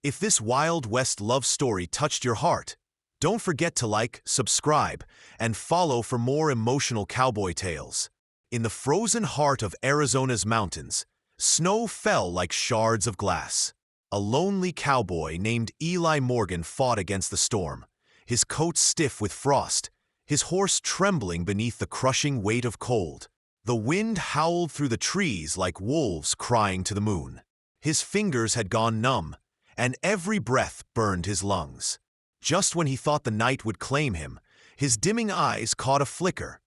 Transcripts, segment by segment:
If this Wild West love story touched your heart, don't forget to like, subscribe, and follow for more emotional cowboy tales. In the frozen heart of Arizona's mountains, snow fell like shards of glass. A lonely cowboy named Eli Morgan fought against the storm, his coat stiff with frost, his horse trembling beneath the crushing weight of cold. The wind howled through the trees like wolves crying to the moon. His fingers had gone numb, and every breath burned his lungs. Just when he thought the night would claim him, his dimming eyes caught a flicker,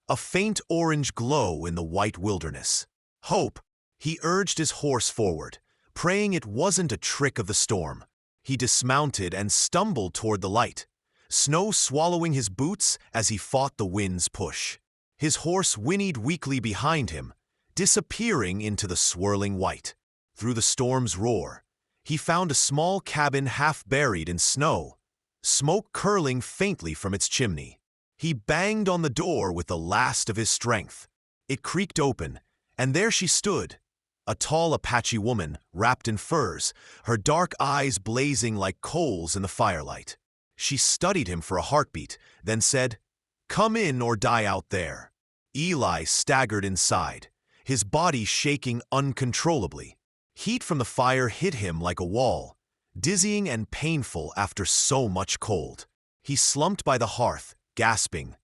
a faint orange glow in the white wilderness. Hope! He urged his horse forward, praying it wasn't a trick of the storm. He dismounted and stumbled toward the light, snow swallowing his boots as he fought the wind's push. His horse whinnied weakly behind him, disappearing into the swirling white. Through the storm's roar, he found a small cabin half buried in snow, smoke curling faintly from its chimney. He banged on the door with the last of his strength. It creaked open, and there she stood, a tall Apache woman wrapped in furs, her dark eyes blazing like coals in the firelight. She studied him for a heartbeat, then said, "Come in or die out there." Eli staggered inside, his body shaking uncontrollably. Heat from the fire hit him like a wall, dizzying and painful after so much cold. He slumped by the hearth, gasping,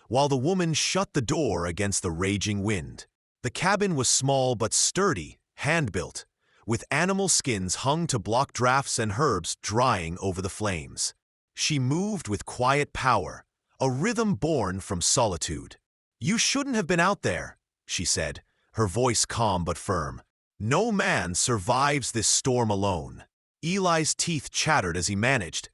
while the woman shut the door against the raging wind. The cabin was small but sturdy, hand-built, with animal skins hung to block drafts and herbs drying over the flames. She moved with quiet power, a rhythm born from solitude. "You shouldn't have been out there," she said, her voice calm but firm. "No man survives this storm alone." Eli's teeth chattered as he managed.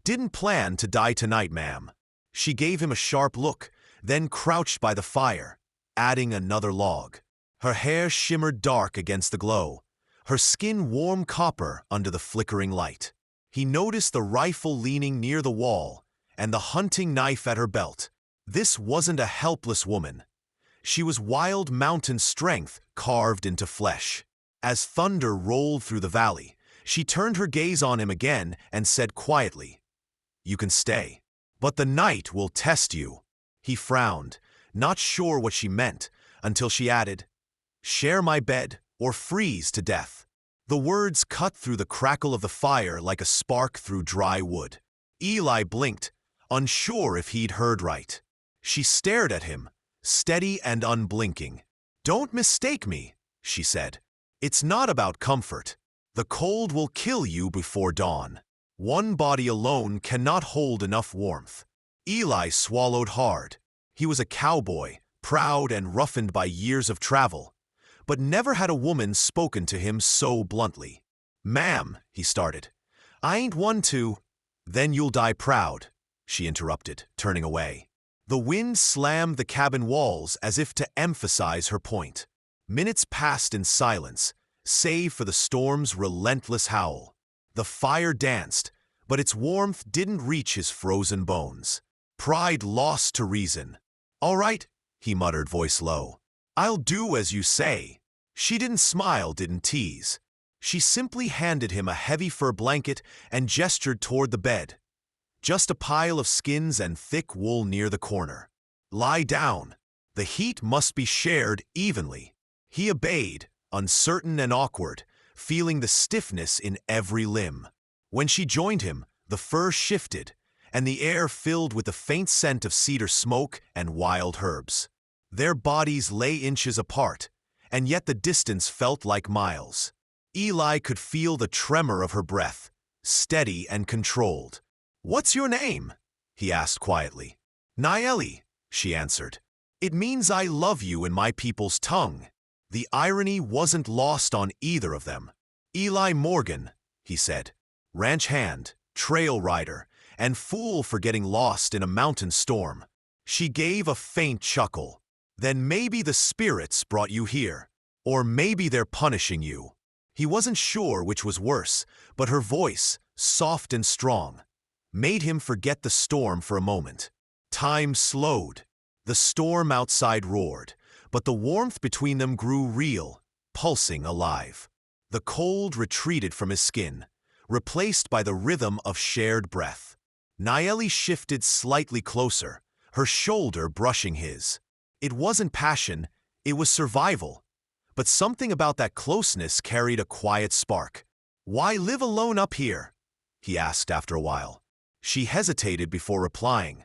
"Didn't plan to die tonight, ma'am." She gave him a sharp look, then crouched by the fire, adding another log. Her hair shimmered dark against the glow, her skin warm copper under the flickering light. He noticed the rifle leaning near the wall and the hunting knife at her belt. This wasn't a helpless woman. She was wild mountain strength carved into flesh. As thunder rolled through the valley, she turned her gaze on him again and said quietly, "You can stay, but the night will test you." He frowned, not sure what she meant, until she added, "Share my bed or freeze to death." The words cut through the crackle of the fire like a spark through dry wood. Eli blinked, unsure if he'd heard right. She stared at him, steady and unblinking. "Don't mistake me," she said. "It's not about comfort. The cold will kill you before dawn. One body alone cannot hold enough warmth." Eli swallowed hard. He was a cowboy, proud and roughened by years of travel, but never had a woman spoken to him so bluntly. "Ma'am," he started, "I ain't one to—" "Then you'll die proud," she interrupted, turning away. The wind slammed the cabin walls as if to emphasize her point. Minutes passed in silence, save for the storm's relentless howl. The fire danced, but its warmth didn't reach his frozen bones. Pride lost to reason. "All right," he muttered, voice low. "I'll do as you say." She didn't smile, didn't tease. She simply handed him a heavy fur blanket and gestured toward the bed. Just a pile of skins and thick wool near the corner. "Lie down. The heat must be shared evenly." He obeyed, uncertain and awkward, feeling the stiffness in every limb. When she joined him, the fur shifted, and the air filled with the faint scent of cedar smoke and wild herbs. Their bodies lay inches apart, and yet the distance felt like miles. Eli could feel the tremor of her breath, steady and controlled. "What's your name?" he asked quietly. "Naeli," she answered. "It means I love you in my people's tongue." The irony wasn't lost on either of them. "Eli Morgan," he said, "ranch hand, trail rider, and fool for getting lost in a mountain storm." She gave a faint chuckle. "Then maybe the spirits brought you here, or maybe they're punishing you." He wasn't sure which was worse, but her voice, soft and strong, made him forget the storm for a moment. Time slowed. The storm outside roared, but the warmth between them grew real, pulsing alive. The cold retreated from his skin, replaced by the rhythm of shared breath. Nayeli shifted slightly closer, her shoulder brushing his. It wasn't passion, it was survival. But something about that closeness carried a quiet spark. "Why live alone up here?" he asked after a while. She hesitated before replying.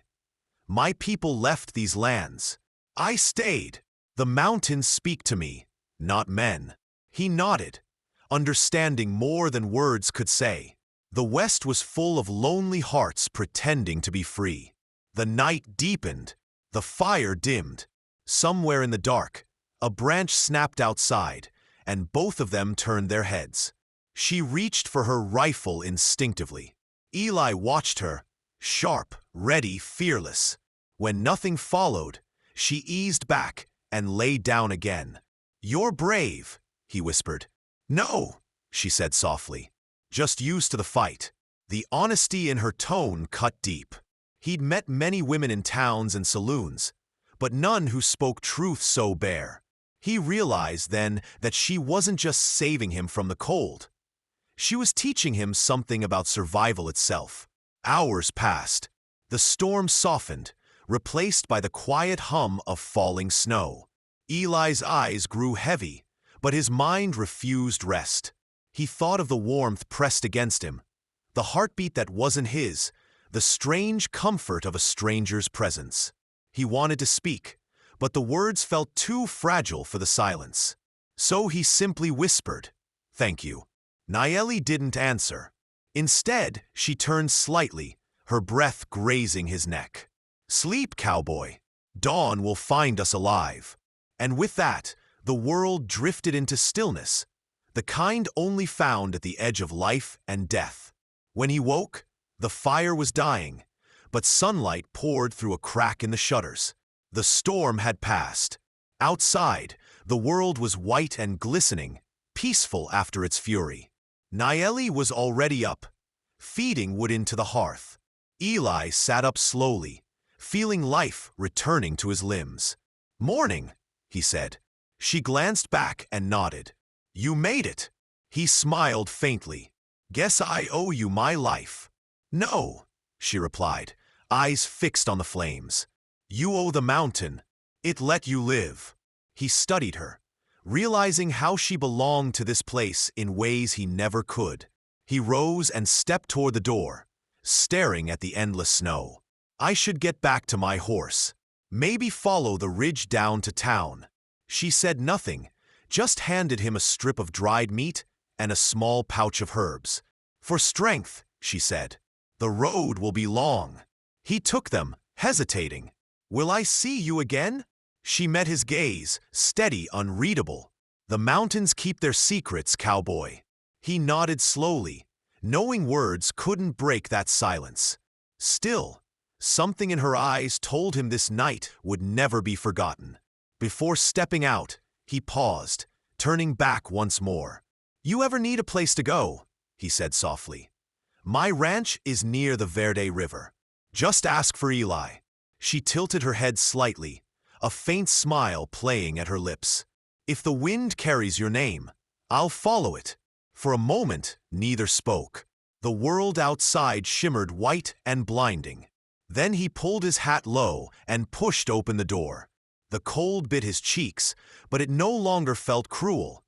"My people left these lands. I stayed. The mountains speak to me, not men." He nodded, understanding more than words could say. The West was full of lonely hearts pretending to be free. The night deepened, the fire dimmed. Somewhere in the dark, a branch snapped outside, and both of them turned their heads. She reached for her rifle instinctively. Eli watched her, sharp, ready, fearless. When nothing followed, she eased back and lay down again. "You're brave," he whispered. "No," she said softly, just used to the fight. The honesty in her tone cut deep. He'd met many women in towns and saloons, but none who spoke truth so bare. He realized then that she wasn't just saving him from the cold. She was teaching him something about survival itself. Hours passed. The storm softened, replaced by the quiet hum of falling snow. Eli's eyes grew heavy, but his mind refused rest. He thought of the warmth pressed against him, the heartbeat that wasn't his, the strange comfort of a stranger's presence. He wanted to speak, but the words felt too fragile for the silence. So he simply whispered, "Thank you." Nayeli didn't answer. Instead, she turned slightly, her breath grazing his neck. "Sleep, cowboy. Dawn will find us alive." And with that, the world drifted into stillness, the kind only found at the edge of life and death. When he woke, the fire was dying, but sunlight poured through a crack in the shutters. The storm had passed. Outside, the world was white and glistening, peaceful after its fury. Nayeli was already up, feeding wood into the hearth. Eli sat up slowly, feeling life returning to his limbs. "Morning," he said. She glanced back and nodded. "You made it." He smiled faintly. "Guess I owe you my life." "No," she replied, eyes fixed on the flames. "You owe the mountain. It let you live." He studied her, realizing how she belonged to this place in ways he never could. He rose and stepped toward the door, staring at the endless snow. "I should get back to my horse. Maybe follow the ridge down to town." She said nothing, just handed him a strip of dried meat and a small pouch of herbs. "For strength," she said. "The road will be long." He took them, hesitating. "Will I see you again?" She met his gaze, steady, unreadable. "The mountains keep their secrets, cowboy." He nodded slowly, knowing words couldn't break that silence. Still, something in her eyes told him this night would never be forgotten. Before stepping out, he paused, turning back once more. "You ever need a place to go?" he said softly. "My ranch is near the Verde River. Just ask for Eli." She tilted her head slightly, a faint smile playing at her lips. "If the wind carries your name, I'll follow it." For a moment, neither spoke. The world outside shimmered white and blinding. Then he pulled his hat low and pushed open the door. The cold bit his cheeks, but it no longer felt cruel.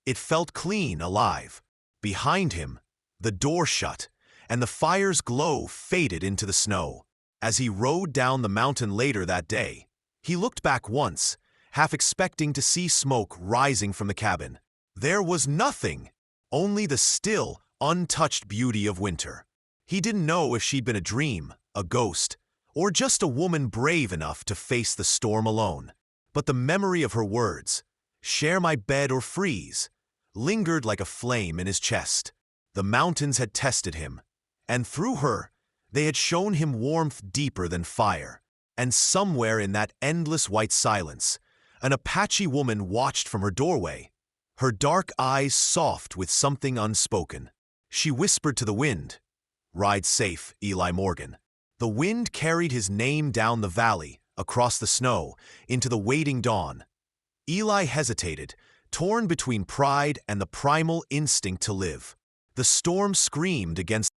It felt clean, alive. Behind him, the door shut, and the fire's glow faded into the snow. As he rode down the mountain later that day, he looked back once, half expecting to see smoke rising from the cabin. There was nothing, only the still, untouched beauty of winter. He didn't know if she'd been a dream, a ghost, or just a woman brave enough to face the storm alone. But the memory of her words, "Share my bed or freeze," lingered like a flame in his chest. The mountains had tested him, and through her, they had shown him warmth deeper than fire. And somewhere in that endless white silence, an Apache woman watched from her doorway, her dark eyes soft with something unspoken. She whispered to the wind, "Ride safe, Eli Morgan." The wind carried his name down the valley, across the snow, into the waiting dawn. Eli hesitated, torn between pride and the primal instinct to live. The storm screamed against